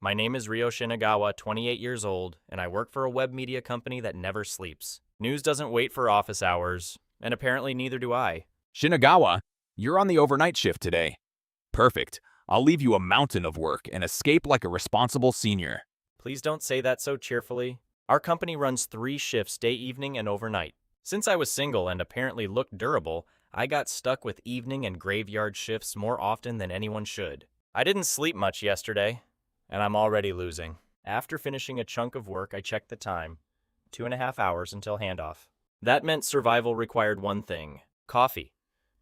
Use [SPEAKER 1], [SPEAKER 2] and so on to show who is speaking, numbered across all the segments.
[SPEAKER 1] My name is Ryo Shinagawa, 28 years old, and I work for a web media company that never sleeps. News doesn't wait for office hours, and apparently neither do I.
[SPEAKER 2] Shinagawa, you're on the overnight shift today. Perfect. I'll leave you a mountain of work and escape like a responsible senior.
[SPEAKER 1] Please don't say that so cheerfully. Our company runs 3 shifts, day, evening, and overnight. Since I was single and apparently looked durable, I got stuck with evening and graveyard shifts more often than anyone should. I didn't sleep much yesterday, and I'm already losing. After finishing a chunk of work, I checked the time. 2.5 hours until handoff. That meant survival required one thing: coffee.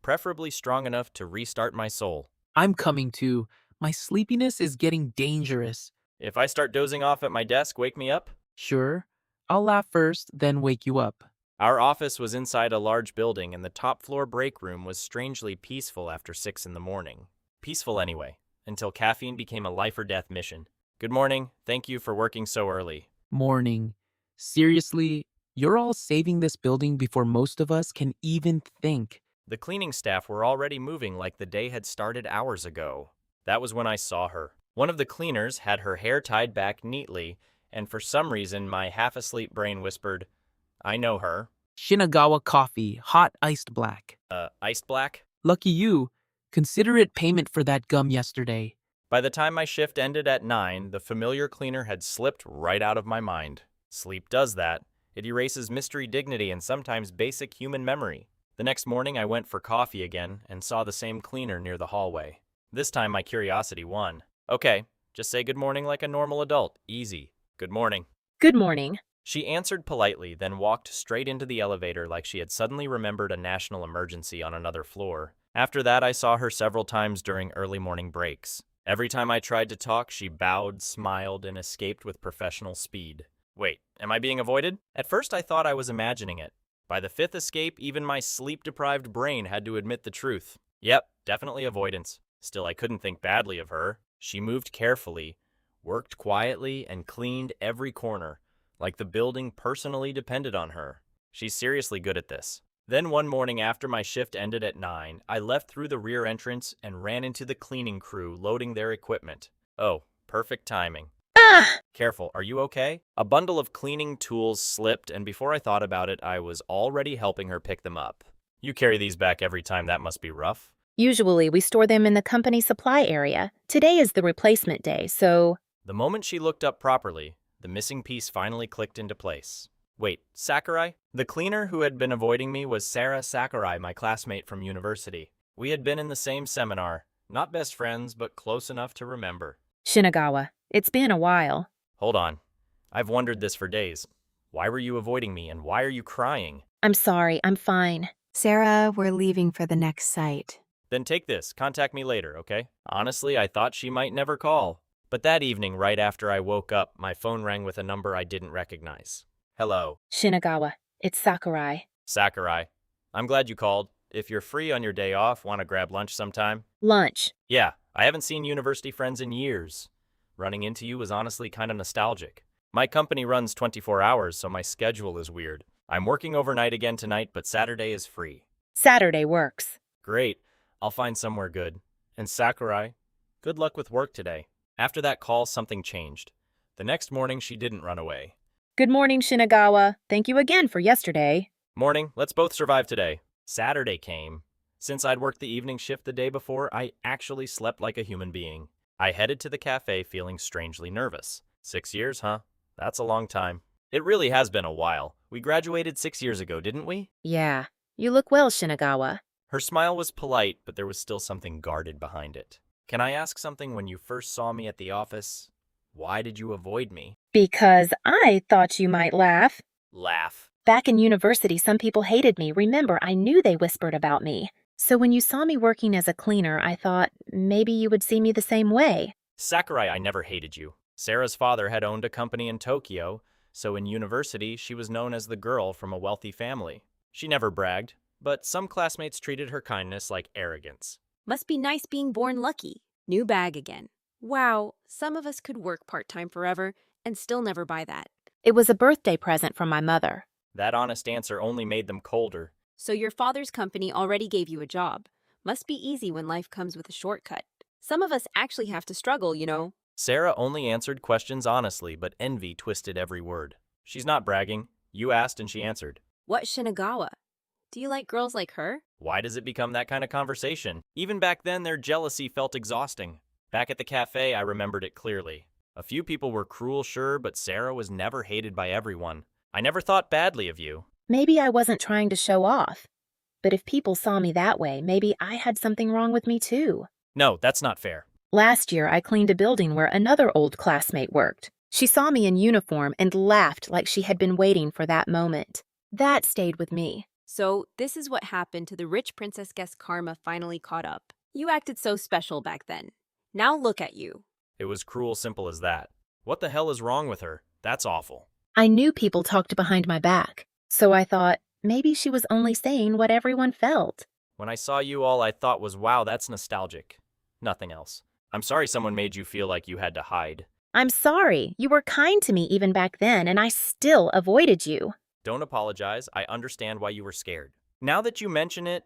[SPEAKER 1] Preferably strong enough to restart my soul.
[SPEAKER 3] I'm coming to. My sleepiness is getting dangerous.
[SPEAKER 1] If I start dozing off at my desk, wake me up.
[SPEAKER 3] Sure, I'll laugh first, then wake you up.
[SPEAKER 1] Our office was inside a large building, and the top floor break room was strangely peaceful after 6 in the morning. Peaceful anyway, until caffeine became a life-or-death mission. Good morning. Thank you for working so early.
[SPEAKER 3] Morning. Seriously, you're all saving this building before most of us can even think.
[SPEAKER 1] The cleaning staff were already moving like the day had started hours ago. That was when I saw her. One of the cleaners had her hair tied back neatly, and for some reason my half-asleep brain whispered, "I know her."
[SPEAKER 3] Shinagawa coffee, hot iced black.
[SPEAKER 1] Iced black?
[SPEAKER 3] Lucky you. Consider it payment for that gum yesterday.
[SPEAKER 1] By the time my shift ended at 9, the familiar cleaner had slipped right out of my mind. Sleep does that. It erases mystery, dignity, and sometimes basic human memory. The next morning I went for coffee again and saw the same cleaner near the hallway. This time my curiosity won. Okay, just say good morning like a normal adult. Easy. Good morning.
[SPEAKER 4] Good morning.
[SPEAKER 1] She answered politely, then walked straight into the elevator like she had suddenly remembered a national emergency on another floor. After that, I saw her several times during early morning breaks. Every time I tried to talk, she bowed, smiled, and escaped with professional speed. Wait, am I being avoided? At first I thought I was imagining it. By the 5th escape, even my sleep-deprived brain had to admit the truth. Yep, definitely avoidance. Still, I couldn't think badly of her. She moved carefully, worked quietly, and cleaned every corner, like the building personally depended on her. She's seriously good at this. Then one morning after my shift ended at 9, I left through the rear entrance and ran into the cleaning crew loading their equipment. Oh, perfect timing.
[SPEAKER 4] Ah!
[SPEAKER 1] Careful, are you okay? A bundle of cleaning tools slipped, and before I thought about it, I was already helping her pick them up. You carry these back every time. That must be rough.
[SPEAKER 4] Usually we store them in the company supply area. Today is the replacement day, so...
[SPEAKER 1] The moment she looked up properly, the missing piece finally clicked into place. Wait, Sakurai? The cleaner who had been avoiding me was Sarah Sakurai, my classmate from university. We had been in the same seminar. Not best friends, but close enough to remember.
[SPEAKER 4] Shinagawa, it's been a while.
[SPEAKER 1] Hold on. I've wondered this for days. Why were you avoiding me, and why are you crying?
[SPEAKER 4] I'm sorry, I'm fine.
[SPEAKER 5] Sarah, we're leaving for the next site.
[SPEAKER 1] Then take this. Contact me later, okay? Honestly, I thought she might never call. But that evening, right after I woke up, my phone rang with a number I didn't recognize. Hello.
[SPEAKER 4] Shinagawa, it's Sakurai.
[SPEAKER 1] Sakurai. I'm glad you called. If you're free on your day off, want to grab lunch sometime?
[SPEAKER 4] Lunch.
[SPEAKER 1] Yeah, I haven't seen university friends in years. Running into you was honestly kind of nostalgic. My company runs 24 hours, so my schedule is weird. I'm working overnight again tonight, but Saturday is free.
[SPEAKER 4] Saturday works.
[SPEAKER 1] Great. I'll find somewhere good. And Sakurai, good luck with work today. After that call, something changed. The next morning, she didn't run away.
[SPEAKER 4] Good morning, Shinagawa. Thank you again for yesterday.
[SPEAKER 1] Morning, let's both survive today. Saturday came. Since I'd worked the evening shift the day before, I actually slept like a human being. I headed to the cafe feeling strangely nervous. 6 years, huh? That's a long time. It really has been a while. We graduated 6 years ago, didn't we?
[SPEAKER 4] Yeah, you look well, Shinagawa.
[SPEAKER 1] Her smile was polite, but there was still something guarded behind it. Can I ask something? When you first saw me at the office, why did you avoid me?
[SPEAKER 4] Because I thought you might laugh.
[SPEAKER 1] Laugh.
[SPEAKER 4] Back in university, some people hated me. Remember, I knew they whispered about me. So when you saw me working as a cleaner, I thought maybe you would see me the same way.
[SPEAKER 1] Sakurai, I never hated you. Sarah's father had owned a company in Tokyo, so in university she was known as the girl from a wealthy family. She never bragged, but some classmates treated her kindness like arrogance.
[SPEAKER 5] Must be nice being born lucky. New bag again. Wow, some of us could work part-time forever and still never buy that.
[SPEAKER 4] It was a birthday present from my mother.
[SPEAKER 1] That honest answer only made them colder.
[SPEAKER 5] So your father's company already gave you a job. Must be easy when life comes with a shortcut. Some of us actually have to struggle, you know.
[SPEAKER 1] Sarah only answered questions honestly, but envy twisted every word. She's not bragging. You asked and she answered.
[SPEAKER 5] What Shinagawa? Do you like girls like her?
[SPEAKER 1] Why does it become that kind of conversation? Even back then, their jealousy felt exhausting. Back at the cafe, I remembered it clearly. A few people were cruel, sure, but Sarah was never hated by everyone. I never thought badly of you.
[SPEAKER 4] Maybe I wasn't trying to show off. But if people saw me that way, maybe I had something wrong with me too.
[SPEAKER 1] No, that's not fair.
[SPEAKER 4] Last year, I cleaned a building where another old classmate worked. She saw me in uniform and laughed like she had been waiting for that moment. That stayed with me.
[SPEAKER 5] So, this is what happened to the rich princess guest Karma finally caught up. You acted so special back then. Now look at you.
[SPEAKER 1] It was cruel, simple as that. What the hell is wrong with her? That's awful.
[SPEAKER 4] I knew people talked behind my back, so I thought maybe she was only saying what everyone felt.
[SPEAKER 1] When I saw you all I thought was, wow, that's nostalgic. Nothing else. I'm sorry someone made you feel like you had to hide.
[SPEAKER 4] I'm sorry. You were kind to me even back then, and I still avoided you.
[SPEAKER 1] Don't apologize. I understand why you were scared. Now that you mention it,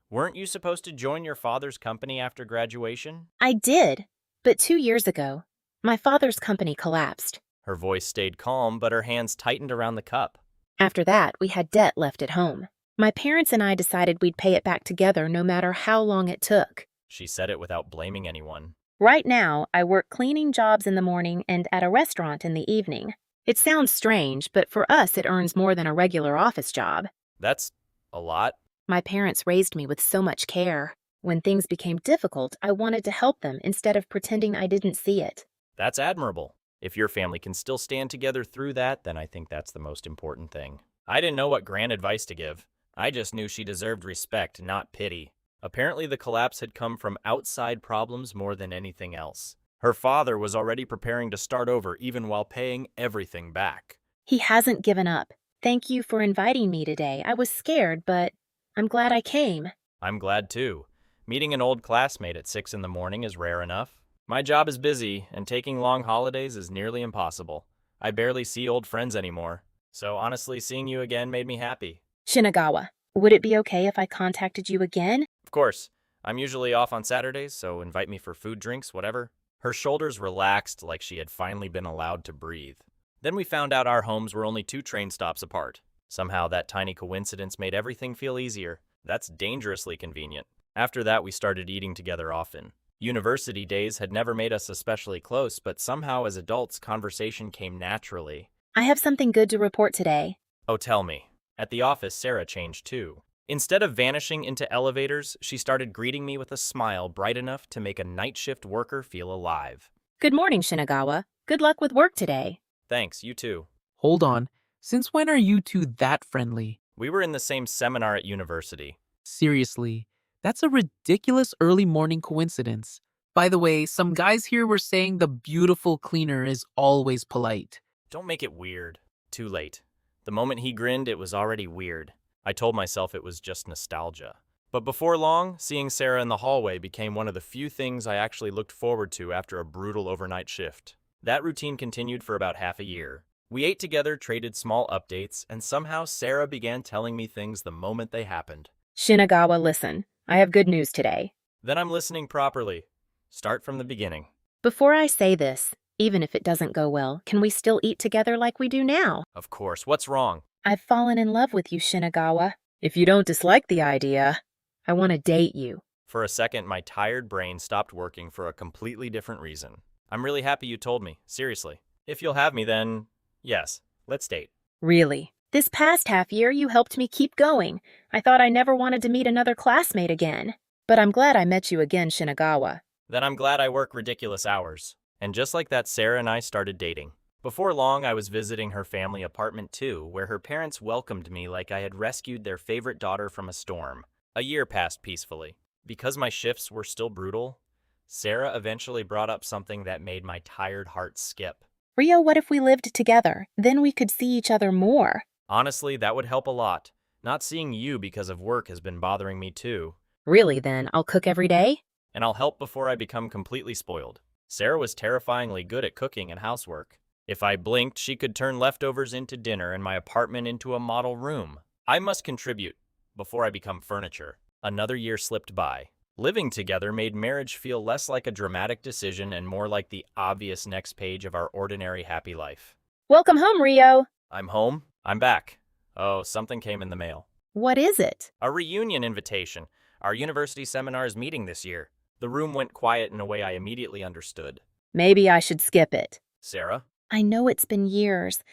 [SPEAKER 1] weren't you supposed to join your father's company after graduation?
[SPEAKER 4] I did, but 2 years ago, my father's company collapsed.
[SPEAKER 1] Her voice stayed calm, but her hands tightened around the cup.
[SPEAKER 4] After that, we had debt left at home. My parents and I decided we'd pay it back together no matter how long it took.
[SPEAKER 1] She said it without blaming anyone.
[SPEAKER 4] Right now, I work cleaning jobs in the morning and at a restaurant in the evening. It sounds strange, but for us it earns more than a regular office job.
[SPEAKER 1] That's a lot.
[SPEAKER 4] My parents raised me with so much care. When things became difficult, I wanted to help them instead of pretending I didn't see it.
[SPEAKER 1] That's admirable. If your family can still stand together through that, then I think that's the most important thing. I didn't know what grand advice to give. I just knew she deserved respect, not pity. Apparently the collapse had come from outside problems more than anything else. Her father was already preparing to start over even while paying everything back.
[SPEAKER 4] He hasn't given up. Thank you for inviting me today. I was scared, but I'm glad I came.
[SPEAKER 1] I'm glad too. Meeting an old classmate at 6 in the morning is rare enough. My job is busy, and taking long holidays is nearly impossible. I barely see old friends anymore. So honestly, seeing you again made me happy.
[SPEAKER 4] Shinagawa, would it be okay if I contacted you again?
[SPEAKER 1] Of course. I'm usually off on Saturdays, so invite me for food, drinks, whatever. Her shoulders relaxed like she had finally been allowed to breathe. Then we found out our homes were only 2 train stops apart. Somehow that tiny coincidence made everything feel easier. That's dangerously convenient. After that, we started eating together often. University days had never made us especially close, but somehow as adults, conversation came naturally.
[SPEAKER 4] I have something good to report today.
[SPEAKER 1] Oh, tell me. At the office, Sarah changed too. Instead of vanishing into elevators, she started greeting me with a smile bright enough to make a night shift worker feel alive.
[SPEAKER 4] Good morning, Shinagawa. Good luck with work today.
[SPEAKER 1] Thanks, you too.
[SPEAKER 3] Hold on. Since when are you two that friendly?
[SPEAKER 1] We were in the same seminar at university.
[SPEAKER 3] Seriously, that's a ridiculous early morning coincidence. By the way, some guys here were saying the beautiful cleaner is always polite.
[SPEAKER 1] Don't make it weird. Too late. The moment he grinned, it was already weird. I told myself it was just nostalgia. But before long, seeing Sarah in the hallway became one of the few things I actually looked forward to after a brutal overnight shift. That routine continued for about half a year. We ate together, traded small updates, and somehow Sarah began telling me things the moment they happened.
[SPEAKER 4] Shinagawa, listen. I have good news today.
[SPEAKER 1] Then I'm listening properly. Start from the beginning.
[SPEAKER 4] Before I say this, even if it doesn't go well, can we still eat together like we do now?
[SPEAKER 1] Of course, what's wrong?
[SPEAKER 4] I've fallen in love with you, Shinagawa. If you don't dislike the idea, I want to date you.
[SPEAKER 1] For a second, my tired brain stopped working for a completely different reason. I'm really happy you told me, seriously. If you'll have me, then yes, let's date.
[SPEAKER 4] Really? This past half year, you helped me keep going. I thought I never wanted to meet another classmate again. But I'm glad I met you again, Shinagawa.
[SPEAKER 1] Then I'm glad I work ridiculous hours. And just like that, Sarah and I started dating. Before long, I was visiting her family apartment too, where her parents welcomed me like I had rescued their favorite daughter from a storm. A year passed peacefully. Because my shifts were still brutal, Sarah eventually brought up something that made my tired heart skip.
[SPEAKER 4] Rio, what if we lived together? Then we could see each other more.
[SPEAKER 1] Honestly, that would help a lot. Not seeing you because of work has been bothering me too.
[SPEAKER 4] Really, then, I'll cook every day?
[SPEAKER 1] And I'll help before I become completely spoiled. Sarah was terrifyingly good at cooking and housework. If I blinked, she could turn leftovers into dinner and my apartment into a model room. I must contribute before I become furniture. Another year slipped by. Living together made marriage feel less like a dramatic decision and more like the obvious next page of our ordinary happy life.
[SPEAKER 4] Welcome home, Rio.
[SPEAKER 1] I'm home. I'm back. Oh, something came in the mail.
[SPEAKER 4] What is it?
[SPEAKER 1] A reunion invitation. Our university seminar is meeting this year. The room went quiet in a way I immediately understood.
[SPEAKER 4] Maybe I should skip it.
[SPEAKER 1] Sarah?
[SPEAKER 4] I know it's been years,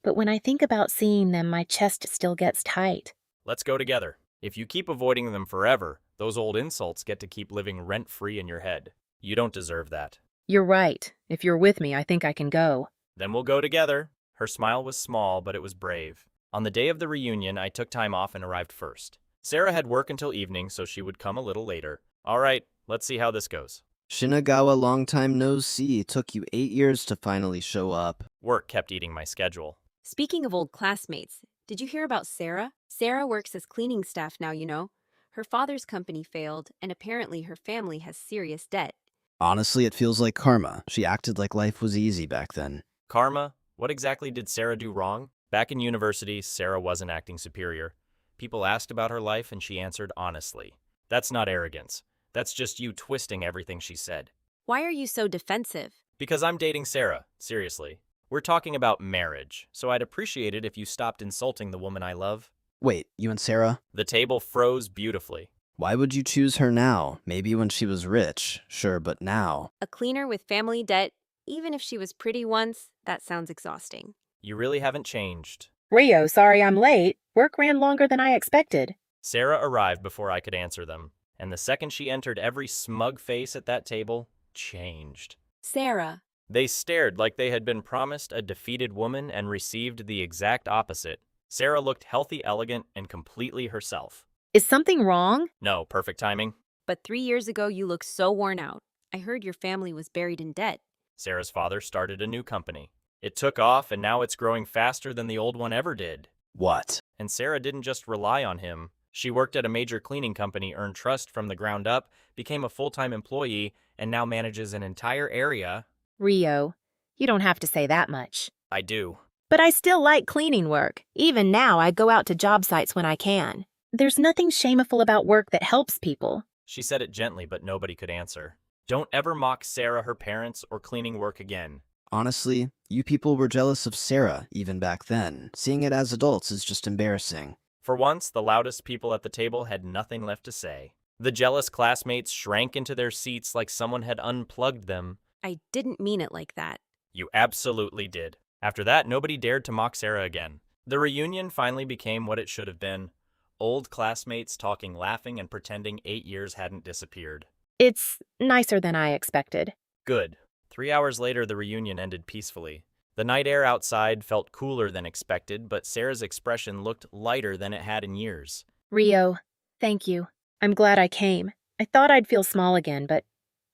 [SPEAKER 4] but when I think about seeing them, my chest still gets tight.
[SPEAKER 1] Let's go together. If you keep avoiding them forever, those old insults get to keep living rent-free in your head. You don't deserve that.
[SPEAKER 4] You're right. If you're with me, I think I can go.
[SPEAKER 1] Then we'll go together. Her smile was small, but it was brave. On the day of the reunion, I took time off and arrived first. Sarah had work until evening, so she would come a little later. All right, let's see how this goes.
[SPEAKER 6] Shinagawa, long time no see. Took you 8 years to finally show up.
[SPEAKER 1] Work kept eating my schedule.
[SPEAKER 5] Speaking of old classmates, did you hear about Sarah? Sarah works as cleaning staff now, you know. Her father's company failed, and apparently her family has serious debt.
[SPEAKER 6] Honestly, it feels like karma. She acted like life was easy back then.
[SPEAKER 1] Karma? What exactly did Sarah do wrong? Back in university, Sarah wasn't acting superior. People asked about her life, and she answered honestly. That's not arrogance. That's just you twisting everything she said.
[SPEAKER 5] Why are you so defensive?
[SPEAKER 1] Because I'm dating Sarah, seriously. We're talking about marriage, so I'd appreciate it if you stopped insulting the woman I love.
[SPEAKER 6] Wait, you and Sarah?
[SPEAKER 1] The table froze beautifully.
[SPEAKER 6] Why would you choose her now? Maybe when she was rich. Sure, but now.
[SPEAKER 5] A cleaner with family debt, even if she was pretty once, that sounds exhausting.
[SPEAKER 1] You really haven't changed.
[SPEAKER 4] Rio, sorry I'm late. Work ran longer than I expected.
[SPEAKER 1] Sarah arrived before I could answer them, and the second she entered, every smug face at that table changed.
[SPEAKER 5] Sarah.
[SPEAKER 1] They stared like they had been promised a defeated woman and received the exact opposite. Sarah looked healthy, elegant, and completely herself.
[SPEAKER 4] Is something wrong?
[SPEAKER 1] No, perfect timing.
[SPEAKER 5] But 3 years ago, you looked so worn out. I heard your family was buried in debt.
[SPEAKER 1] Sarah's father started a new company. It took off, and now it's growing faster than the old one ever did.
[SPEAKER 6] What?
[SPEAKER 1] And Sarah didn't just rely on him. She worked at a major cleaning company, earned trust from the ground up, became a full-time employee, and now manages an entire area.
[SPEAKER 4] Rio, you don't have to say that much.
[SPEAKER 1] I do.
[SPEAKER 4] But I still like cleaning work. Even now, I go out to job sites when I can. There's nothing shameful about work that helps people.
[SPEAKER 1] She said it gently, but nobody could answer. Don't ever mock Sarah, her parents, or cleaning work again.
[SPEAKER 6] Honestly, you people were jealous of Sarah even back then. Seeing it as adults is just embarrassing.
[SPEAKER 1] For once, the loudest people at the table had nothing left to say. The jealous classmates shrank into their seats like someone had unplugged them.
[SPEAKER 5] I didn't mean it like that.
[SPEAKER 1] You absolutely did. After that, nobody dared to mock Sarah again. The reunion finally became what it should have been. Old classmates talking, laughing, and pretending 8 years hadn't disappeared.
[SPEAKER 4] It's nicer than I expected.
[SPEAKER 1] Good. 3 hours later, the reunion ended peacefully. The night air outside felt cooler than expected, but Sarah's expression looked lighter than it had in years.
[SPEAKER 4] Rio, thank you. I'm glad I came. I thought I'd feel small again, but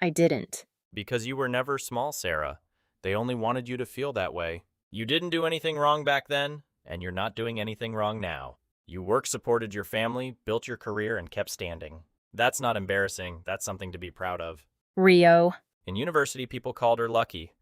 [SPEAKER 4] I didn't.
[SPEAKER 1] Because you were never small, Sarah. They only wanted you to feel that way. You didn't do anything wrong back then, and you're not doing anything wrong now. You work-supported your family, built your career, and kept standing. That's not embarrassing. That's something to be proud of.
[SPEAKER 4] Rio.
[SPEAKER 1] In university, people called her lucky.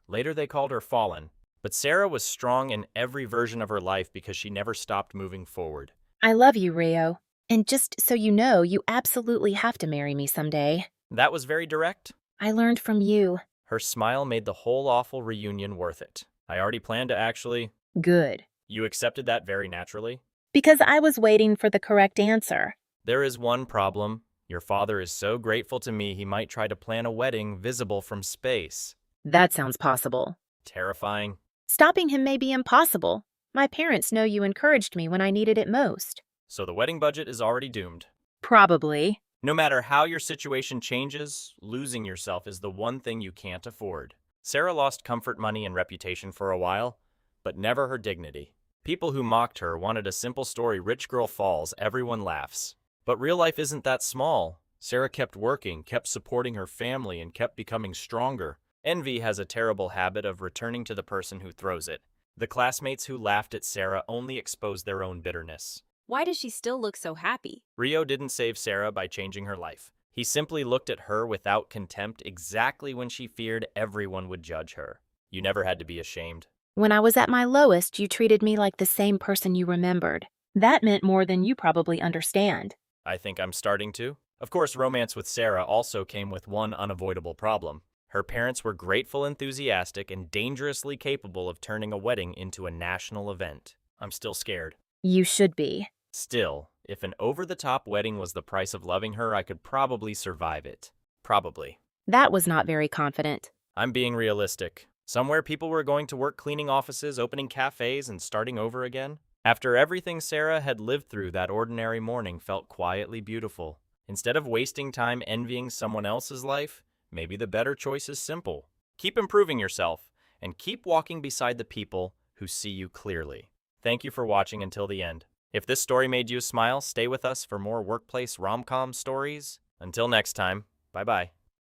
[SPEAKER 1] Later, they called her fallen. But Sarah was strong in every version of her life because she never stopped moving forward.
[SPEAKER 4] I love you, Rio. And just so you know, you absolutely have to marry me someday.
[SPEAKER 1] That was very direct.
[SPEAKER 4] I learned from you.
[SPEAKER 1] Her smile made the whole awful reunion worth it. I already planned to actually...
[SPEAKER 4] Good.
[SPEAKER 1] You accepted that very naturally?
[SPEAKER 4] Because I was waiting for the correct answer.
[SPEAKER 1] There is one problem. Your father is so grateful to me he might try to plan a wedding visible from space.
[SPEAKER 4] That sounds possible.
[SPEAKER 1] Terrifying.
[SPEAKER 4] Stopping him may be impossible. My parents know you encouraged me when I needed it most.
[SPEAKER 1] So the wedding budget is already doomed.
[SPEAKER 4] Probably.
[SPEAKER 1] No matter how your situation changes, losing yourself is the one thing you can't afford. Sarah lost comfort money and reputation for a while, but never her dignity. People who mocked her wanted a simple story, rich girl falls, everyone laughs. But real life isn't that small. Sarah kept working, kept supporting her family, and kept becoming stronger. Envy has a terrible habit of returning to the person who throws it. The classmates who laughed at Sarah only exposed their own bitterness.
[SPEAKER 5] Why does she still look so happy?
[SPEAKER 1] Rio didn't save Sarah by changing her life. He simply looked at her without contempt exactly when she feared everyone would judge her. You never had to be ashamed.
[SPEAKER 4] When I was at my lowest, you treated me like the same person you remembered. That meant more than you probably understand.
[SPEAKER 1] I think I'm starting to. Of course, romance with Sarah also came with one unavoidable problem. Her parents were grateful, enthusiastic, and dangerously capable of turning a wedding into a national event. I'm still scared.
[SPEAKER 4] You should be.
[SPEAKER 1] Still, if an over-the-top wedding was the price of loving her, I could probably survive it. Probably.
[SPEAKER 4] That was not very confident.
[SPEAKER 1] I'm being realistic. Somewhere people were going to work cleaning offices, opening cafes, and starting over again. After everything Sarah had lived through, that ordinary morning felt quietly beautiful. Instead of wasting time envying someone else's life, maybe the better choice is simple. Keep improving yourself, and keep walking beside the people who see you clearly. Thank you for watching until the end. If this story made you smile, stay with us for more workplace rom-com stories. Until next time, bye-bye.